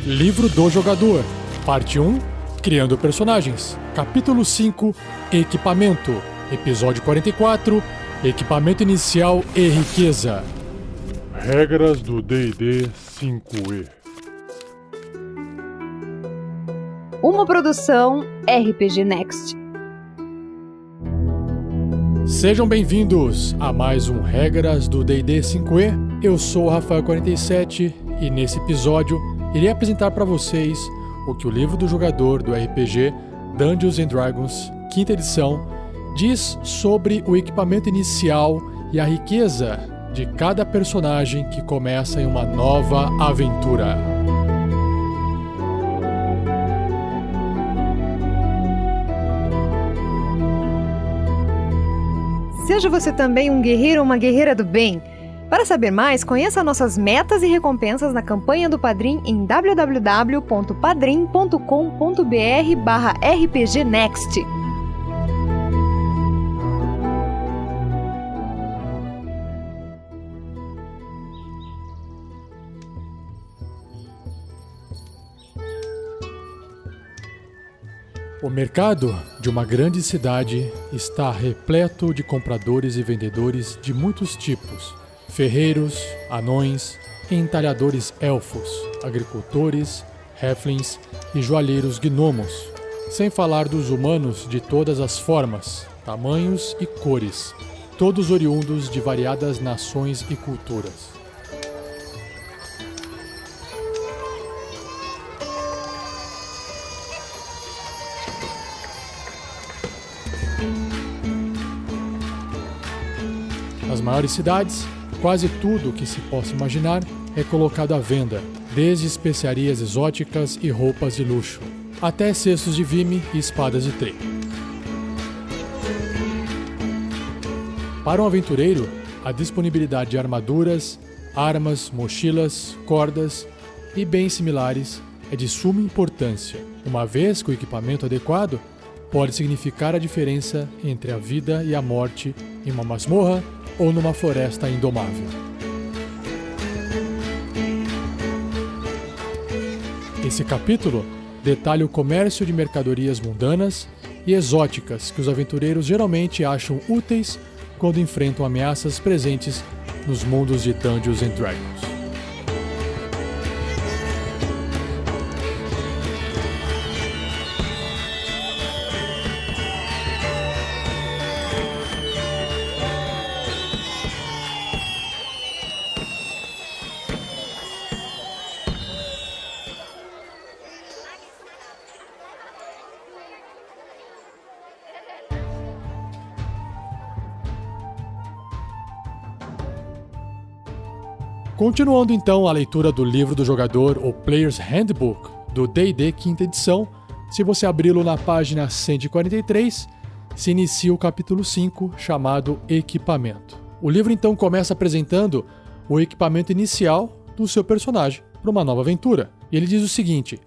Livro do Jogador, Parte 1, Criando Personagens, Capítulo 5, Equipamento, Episódio 44, Equipamento Inicial e Riqueza. Regras do D&D 5e. Uma produção RPG Next. Sejam bem-vindos a mais um Regras do D&D 5e. Eu sou o Rafael47 e nesse episódio irei apresentar para vocês o que o livro do jogador do RPG Dungeons & Dragons, 5ª edição, diz sobre o equipamento inicial e a riqueza de cada personagem que começa em uma nova aventura. Seja você também um guerreiro ou uma guerreira do bem. Para saber mais, conheça nossas metas e recompensas na campanha do Padrim em www.padrim.com.br/rpgnext. O mercado de uma grande cidade está repleto de compradores e vendedores de muitos tipos: ferreiros, anões, entalhadores elfos, agricultores, halflings e joalheiros gnomos, sem falar dos humanos de todas as formas, tamanhos e cores, todos oriundos de variadas nações e culturas. Nas maiores cidades, quase tudo que se possa imaginar é colocado à venda, desde especiarias exóticas e roupas de luxo, até cestos de vime e espadas de trem. Para um aventureiro, a disponibilidade de armaduras, armas, mochilas, cordas e bens similares é de suma importância, uma vez que o equipamento adequado pode significar a diferença entre a vida e a morte em uma masmorra ou numa floresta indomável. Esse capítulo detalha o comércio de mercadorias mundanas e exóticas que os aventureiros geralmente acham úteis quando enfrentam ameaças presentes nos mundos de Dungeons & Dragons. Continuando então a leitura do livro do jogador, o Player's Handbook, do D&D 5ª edição, se você abri-lo na página 143, se inicia o capítulo 5, chamado Equipamento. O livro então começa apresentando o equipamento inicial do seu personagem para uma nova aventura. E ele diz o seguinte: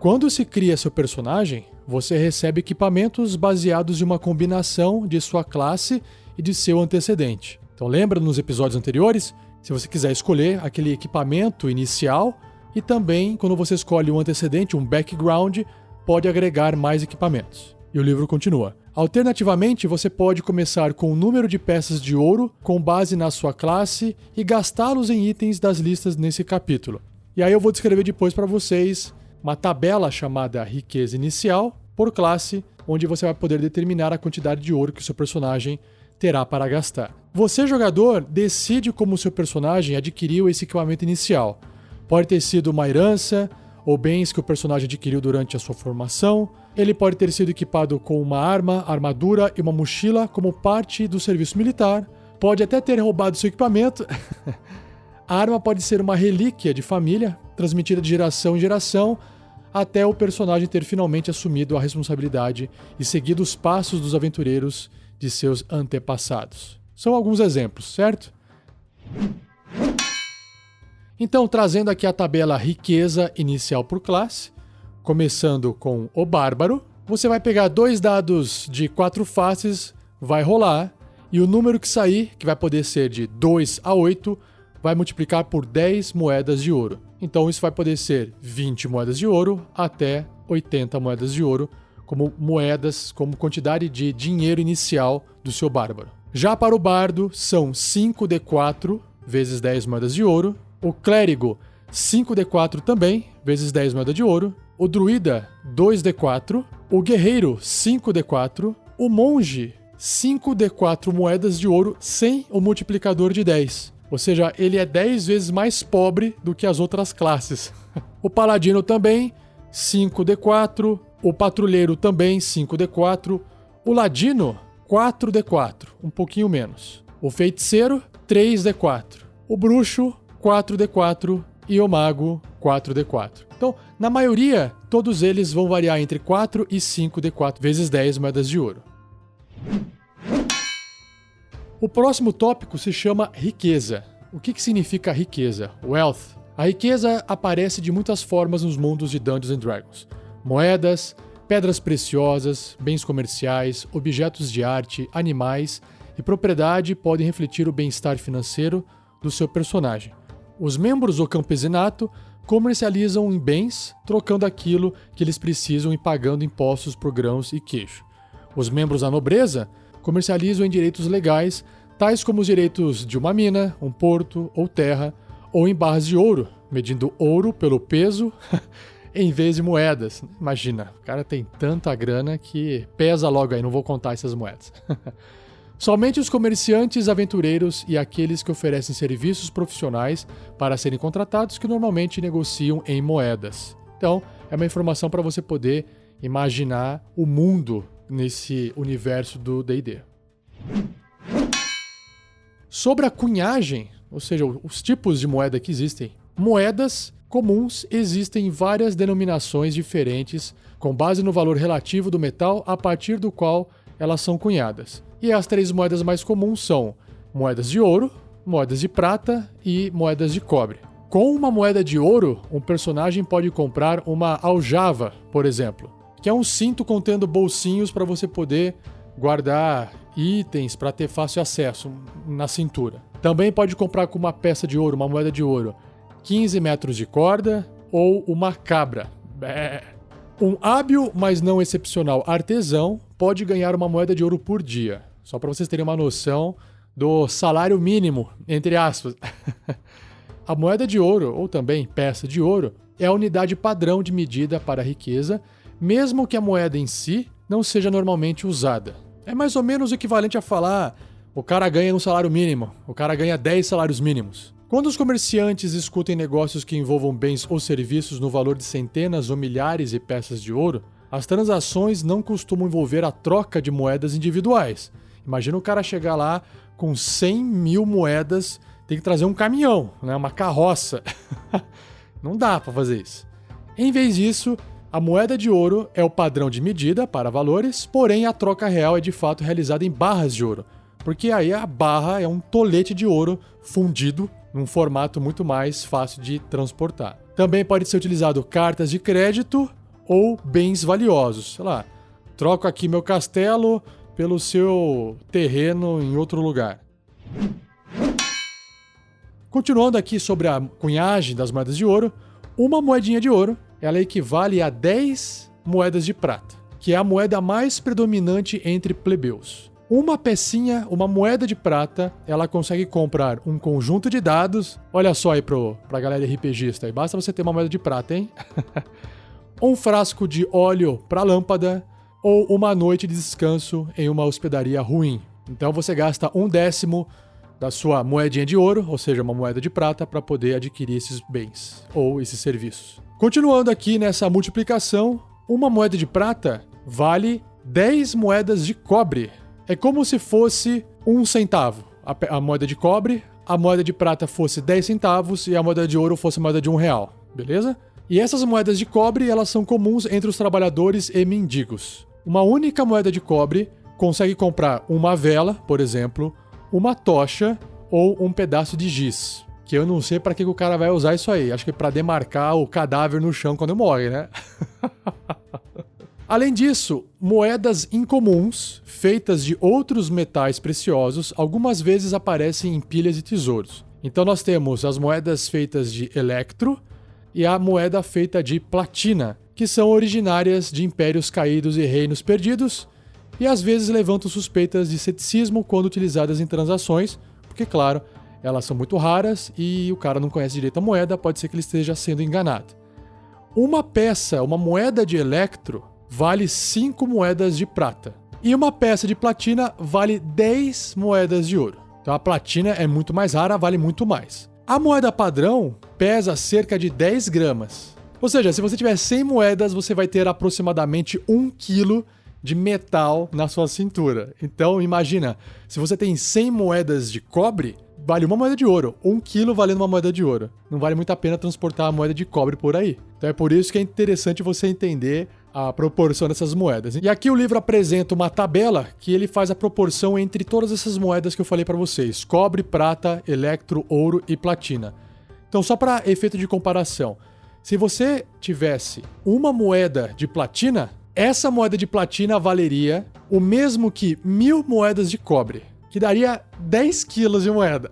quando se cria seu personagem, você recebe equipamentos baseados em uma combinação de sua classe e de seu antecedente. Então lembra nos episódios anteriores? Se você quiser escolher aquele equipamento inicial e também, quando você escolhe um antecedente, um background, pode agregar mais equipamentos. E o livro continua. Alternativamente, você pode começar com um número de peças de ouro com base na sua classe e gastá-los em itens das listas nesse capítulo. E aí eu vou descrever depois para vocês uma tabela chamada Riqueza Inicial por classe, onde você vai poder determinar a quantidade de ouro que o seu personagem terá para gastar. Você, jogador, decide como o seu personagem adquiriu esse equipamento inicial. Pode ter sido uma herança ou bens que o personagem adquiriu durante a sua formação. Ele pode ter sido equipado com uma arma, armadura e uma mochila como parte do serviço militar. Pode até ter roubado seu equipamento. A arma pode ser uma relíquia de família, transmitida de geração em geração, até o personagem ter finalmente assumido a responsabilidade e seguido os passos dos aventureiros de seus antepassados. São alguns exemplos, certo? Então, trazendo aqui a tabela Riqueza Inicial por classe, começando com o Bárbaro, você vai pegar 2 dados de 4 faces, vai rolar, e o número que sair, que vai poder ser de 2 a 8, vai multiplicar por 10 moedas de ouro. Então isso vai poder ser 20 moedas de ouro até 80 moedas de ouro como moedas, como quantidade de dinheiro inicial do seu bárbaro. Já para o bardo são 5d4 vezes 10 moedas de ouro, o clérigo 5d4 também vezes 10 moedas de ouro, o druida 2d4, o guerreiro 5d4, o monge 5d4 moedas de ouro sem o multiplicador de 10. Ou seja, ele é 10 vezes mais pobre do que as outras classes. O paladino também, 5d4. O patrulheiro também, 5d4. O ladino, 4d4, um pouquinho menos. O feiticeiro, 3d4. O bruxo, 4d4. E o mago, 4d4. Então, na maioria, todos eles vão variar entre 4 e 5d4 vezes 10 moedas de ouro. O próximo tópico se chama riqueza. O que significa riqueza? Wealth. A riqueza aparece de muitas formas nos mundos de Dungeons & Dragons. Moedas, pedras preciosas, bens comerciais, objetos de arte, animais e propriedade podem refletir o bem-estar financeiro do seu personagem. Os membros do campesinato comercializam em bens, trocando aquilo que eles precisam e pagando impostos por grãos e queijo. Os membros da nobreza comercializam em direitos legais, tais como os direitos de uma mina, um porto ou terra, ou em barras de ouro, medindo ouro pelo peso em vez de moedas. Imagina, o cara tem tanta grana que pesa logo aí, não vou contar essas moedas. Somente os comerciantes, aventureiros e aqueles que oferecem serviços profissionais para serem contratados que normalmente negociam em moedas. Então, é uma informação para você poder imaginar o mundo nesse universo do D&D. Sobre a cunhagem, ou seja, os tipos de moeda que existem, moedas comuns existem em várias denominações diferentes, com base no valor relativo do metal a partir do qual elas são cunhadas. E as 3 moedas mais comuns são moedas de ouro, moedas de prata e moedas de cobre. Com uma moeda de ouro, um personagem pode comprar uma aljava, por exemplo, que é um cinto contendo bolsinhos para você poder guardar itens para ter fácil acesso na cintura. Também pode comprar com uma peça de ouro, uma moeda de ouro, 15 metros de corda ou uma cabra. Um hábil, mas não excepcional artesão pode ganhar uma moeda de ouro por dia. Só para vocês terem uma noção do salário mínimo, entre aspas. A moeda de ouro, ou também peça de ouro, é a unidade padrão de medida para a riqueza, mesmo que a moeda em si não seja normalmente usada. É mais ou menos o equivalente a falar: o cara ganha um salário mínimo, o cara ganha 10 salários mínimos. Quando os comerciantes discutem negócios que envolvam bens ou serviços no valor de centenas ou milhares de peças de ouro, as transações não costumam envolver a troca de moedas individuais. Imagina o cara chegar lá com 100 mil moedas, tem que trazer um caminhão, né? Uma carroça. Não dá para fazer isso. Em vez disso, a moeda de ouro é o padrão de medida para valores, porém a troca real é de fato realizada em barras de ouro, porque aí a barra é um tolete de ouro fundido num formato muito mais fácil de transportar. Também pode ser utilizado cartas de crédito ou bens valiosos. Sei lá, troco aqui meu castelo pelo seu terreno em outro lugar. Continuando aqui sobre a cunhagem das moedas de ouro, uma moedinha de ouro, ela equivale a 10 moedas de prata, que é a moeda mais predominante entre plebeus. Uma pecinha, uma moeda de prata, ela consegue comprar um conjunto de dados. Olha só aí pra galera RPGista, aí basta você ter uma moeda de prata, hein? Um frasco de óleo para lâmpada ou uma noite de descanso em uma hospedaria ruim. Então você gasta 1/10 da sua moedinha de ouro, ou seja, uma moeda de prata, para poder adquirir esses bens ou esses serviços. Continuando aqui nessa multiplicação, uma moeda de prata vale 10 moedas de cobre. É como se fosse 1 centavo. A moeda de cobre, a moeda de prata fosse 10 centavos e a moeda de ouro fosse a moeda de R$1, beleza? E essas moedas de cobre, elas são comuns entre os trabalhadores e mendigos. Uma única moeda de cobre consegue comprar uma vela, por exemplo, uma tocha ou um pedaço de giz. Que eu não sei para que o cara vai usar isso aí. Acho que é para demarcar o cadáver no chão quando morre, né? Além disso, moedas incomuns, feitas de outros metais preciosos, algumas vezes aparecem em pilhas de tesouros. Então nós temos as moedas feitas de electro, e a moeda feita de platina, que são originárias de impérios caídos e reinos perdidos, e às vezes levantam suspeitas de ceticismo quando utilizadas em transações, porque, claro, elas são muito raras e o cara não conhece direito a moeda, pode ser que ele esteja sendo enganado. Uma peça, uma moeda de electro, vale 5 moedas de prata, e uma peça de platina vale 10 moedas de ouro. Então a platina é muito mais rara, vale muito mais. A moeda padrão pesa cerca de 10 gramas. Ou seja, se você tiver 100 moedas, você vai ter aproximadamente 1 quilo de metal na sua cintura. Então imagina, se você tem 100 moedas de cobre, vale uma moeda de ouro. 1 quilo valendo uma moeda de ouro. Não vale muito a pena transportar a moeda de cobre por aí. Então é por isso que é interessante você entender a proporção dessas moedas. E aqui o livro apresenta uma tabela que ele faz a proporção entre todas essas moedas que eu falei para vocês: cobre, prata, electro, ouro e platina. Então, só para efeito de comparação, se você tivesse uma moeda de platina, essa moeda de platina valeria o mesmo que 1000 moedas de cobre, que daria 10 quilos de moeda.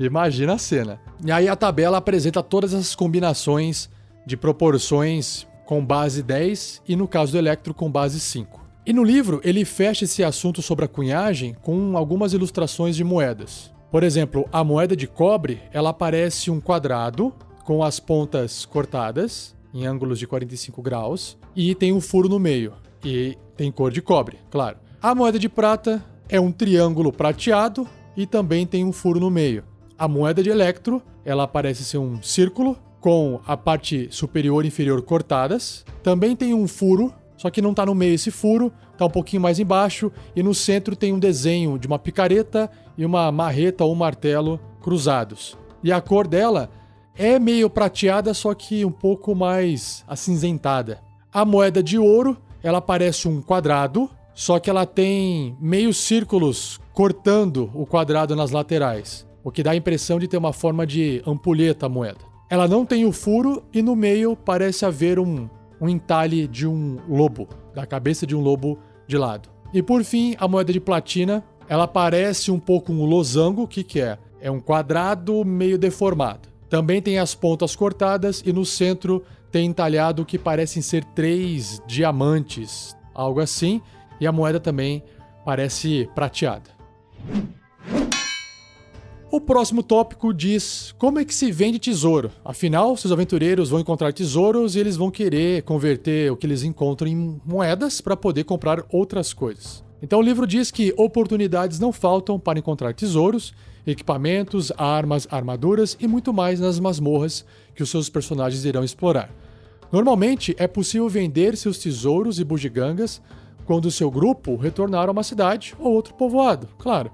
Imagina a cena. E aí a tabela apresenta todas essas combinações de proporções com base 10 e, no caso do electro, com base 5. E no livro, ele fecha esse assunto sobre a cunhagem com algumas ilustrações de moedas. Por exemplo, a moeda de cobre, ela parece um quadrado com as pontas cortadas em ângulos de 45 graus e tem um furo no meio e tem cor de cobre, claro. A moeda de prata é um triângulo prateado e também tem um furo no meio. A moeda de electro, ela parece ser um círculo com a parte superior e inferior cortadas. Também tem um furo, só que não está no meio esse furo, está um pouquinho mais embaixo, e no centro tem um desenho de uma picareta e uma marreta ou um martelo cruzados. E a cor dela é meio prateada, só que um pouco mais acinzentada. A moeda de ouro, ela parece um quadrado, só que ela tem meios círculos cortando o quadrado nas laterais, o que dá a impressão de ter uma forma de ampulheta a moeda. Ela não tem o furo e no meio parece haver um entalhe de um lobo, da cabeça de um lobo de lado. E por fim, a moeda de platina, ela parece um pouco um losango. O que é? É um quadrado meio deformado. Também tem as pontas cortadas e no centro tem entalhado o que parecem ser 3 diamantes, algo assim. E a moeda também parece prateada. O próximo tópico diz como é que se vende tesouro. Afinal, seus aventureiros vão encontrar tesouros e eles vão querer converter o que eles encontram em moedas para poder comprar outras coisas. Então o livro diz que oportunidades não faltam para encontrar tesouros, equipamentos, armas, armaduras e muito mais nas masmorras que os seus personagens irão explorar. Normalmente é possível vender seus tesouros e bugigangas quando o seu grupo retornar a uma cidade ou outro povoado, claro.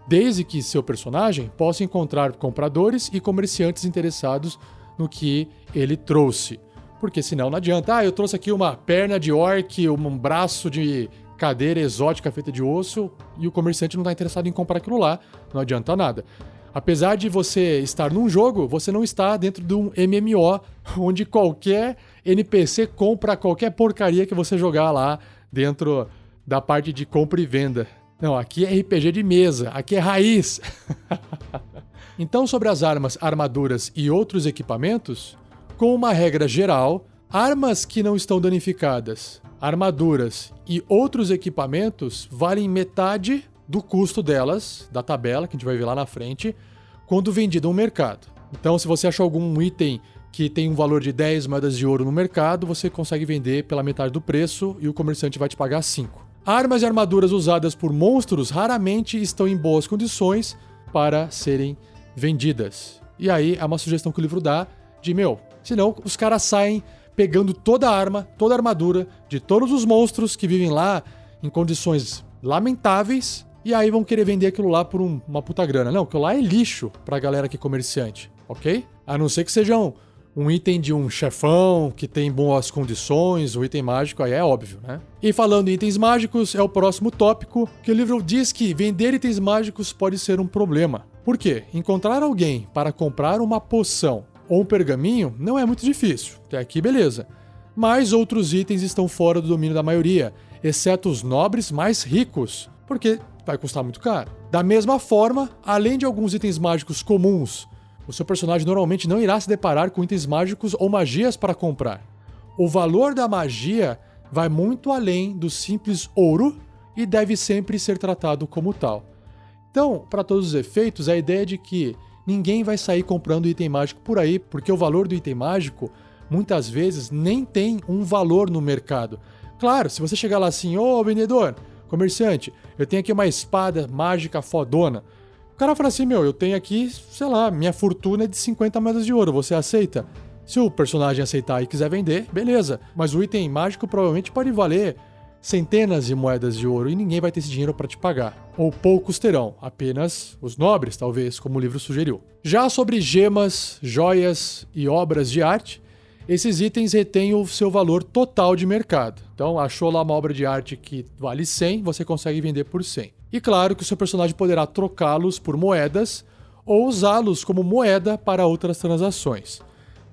Desde que seu personagem possa encontrar compradores e comerciantes interessados no que ele trouxe. Porque senão não adianta. Eu trouxe aqui uma perna de orc, um braço de cadeira exótica feita de osso, e o comerciante não está interessado em comprar aquilo lá. Não adianta nada. Apesar de você estar num jogo, você não está dentro de um MMO, onde qualquer NPC compra qualquer porcaria que você jogar lá dentro da parte de compra e venda. Não, aqui é RPG de mesa, aqui é raiz. Então, sobre as armas, armaduras e outros equipamentos, com uma regra geral, armas que não estão danificadas, armaduras e outros equipamentos valem metade do custo delas, da tabela, que a gente vai ver lá na frente, quando vendido no mercado. Então, se você achar algum item que tem um valor de 10 moedas de ouro no mercado, você consegue vender pela metade do preço e o comerciante vai te pagar 5. Armas e armaduras usadas por monstros raramente estão em boas condições para serem vendidas. E aí é uma sugestão que o livro dá de, senão os caras saem pegando toda a arma, toda a armadura de todos os monstros que vivem lá em condições lamentáveis e aí vão querer vender aquilo lá por uma puta grana. Não, aquilo lá é lixo pra galera que é comerciante, ok? A não ser que sejam um item de um chefão que tem boas condições, um item mágico, aí é óbvio, né? E falando em itens mágicos, é o próximo tópico, que o livro diz que vender itens mágicos pode ser um problema. Por quê? Encontrar alguém para comprar uma poção ou um pergaminho não é muito difícil, até aqui beleza. Mas outros itens estão fora do domínio da maioria, exceto os nobres mais ricos, porque vai custar muito caro. Da mesma forma, além de alguns itens mágicos comuns o seu personagem normalmente não irá se deparar com itens mágicos ou magias para comprar. O valor da magia vai muito além do simples ouro e deve sempre ser tratado como tal. Então, para todos os efeitos, a ideia é de que ninguém vai sair comprando item mágico por aí, porque o valor do item mágico, muitas vezes, nem tem um valor no mercado. Claro, se você chegar lá assim, ô vendedor, comerciante, eu tenho aqui uma espada mágica fodona. O cara fala assim, eu tenho aqui, sei lá, minha fortuna é de 50 moedas de ouro, você aceita? Se o personagem aceitar e quiser vender, beleza. Mas o item mágico provavelmente pode valer centenas de moedas de ouro e ninguém vai ter esse dinheiro para te pagar. Ou poucos terão, apenas os nobres, talvez, como o livro sugeriu. Já sobre gemas, joias e obras de arte, esses itens retêm o seu valor total de mercado. Então, achou lá uma obra de arte que vale 100, você consegue vender por 100. E claro que o seu personagem poderá trocá-los por moedas ou usá-los como moeda para outras transações.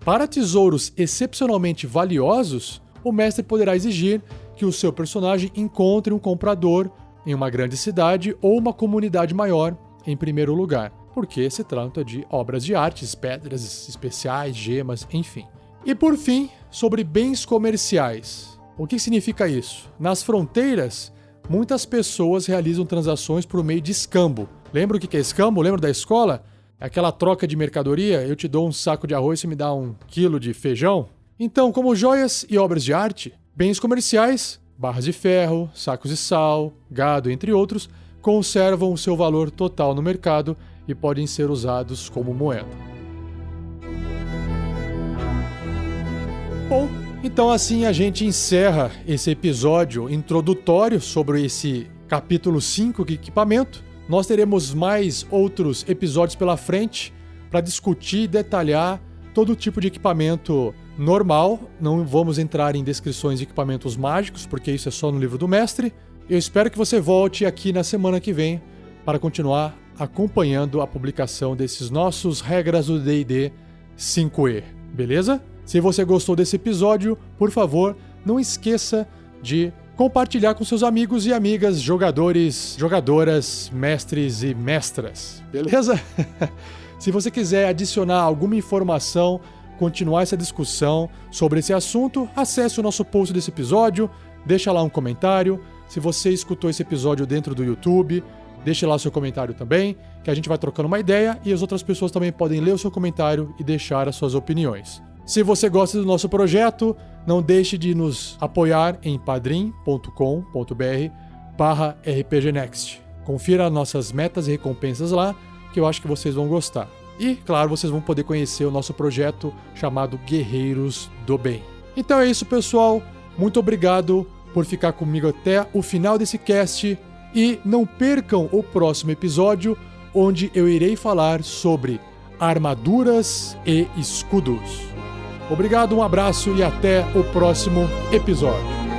Para tesouros excepcionalmente valiosos, o mestre poderá exigir que o seu personagem encontre um comprador em uma grande cidade ou uma comunidade maior em primeiro lugar, porque se trata de obras de artes, pedras especiais, gemas, enfim. E por fim, sobre bens comerciais. O que significa isso? Nas fronteiras, muitas pessoas realizam transações por meio de escambo. Lembra o que é escambo? Lembra da escola? Aquela troca de mercadoria, eu te dou um saco de arroz e você me dá 1 quilo de feijão? Então, como joias e obras de arte, bens comerciais, barras de ferro, sacos de sal, gado, entre outros, conservam o seu valor total no mercado e podem ser usados como moeda. Bom, então assim a gente encerra esse episódio introdutório sobre esse capítulo 5 de equipamento. Nós teremos mais outros episódios pela frente para discutir e detalhar todo tipo de equipamento normal. Não vamos entrar em descrições de equipamentos mágicos, porque isso é só no livro do mestre. Eu espero que você volte aqui na semana que vem para continuar acompanhando a publicação desses nossos regras do D&D 5e, beleza? Se você gostou desse episódio, por favor, não esqueça de compartilhar com seus amigos e amigas, jogadores, jogadoras, mestres e mestras, beleza? Se você quiser adicionar alguma informação, continuar essa discussão sobre esse assunto, acesse o nosso post desse episódio, deixa lá um comentário. Se você escutou esse episódio dentro do YouTube, deixe lá seu comentário também, que a gente vai trocando uma ideia e as outras pessoas também podem ler o seu comentário e deixar as suas opiniões. Se você gosta do nosso projeto, não deixe de nos apoiar em padrim.com.br/rpgnext. Confira nossas metas e recompensas lá, que eu acho que vocês vão gostar. E, claro, vocês vão poder conhecer o nosso projeto chamado Guerreiros do Bem. Então é isso, pessoal. Muito obrigado por ficar comigo até o final desse cast. E não percam o próximo episódio, onde eu irei falar sobre armaduras e escudos. Obrigado, um abraço e até o próximo episódio.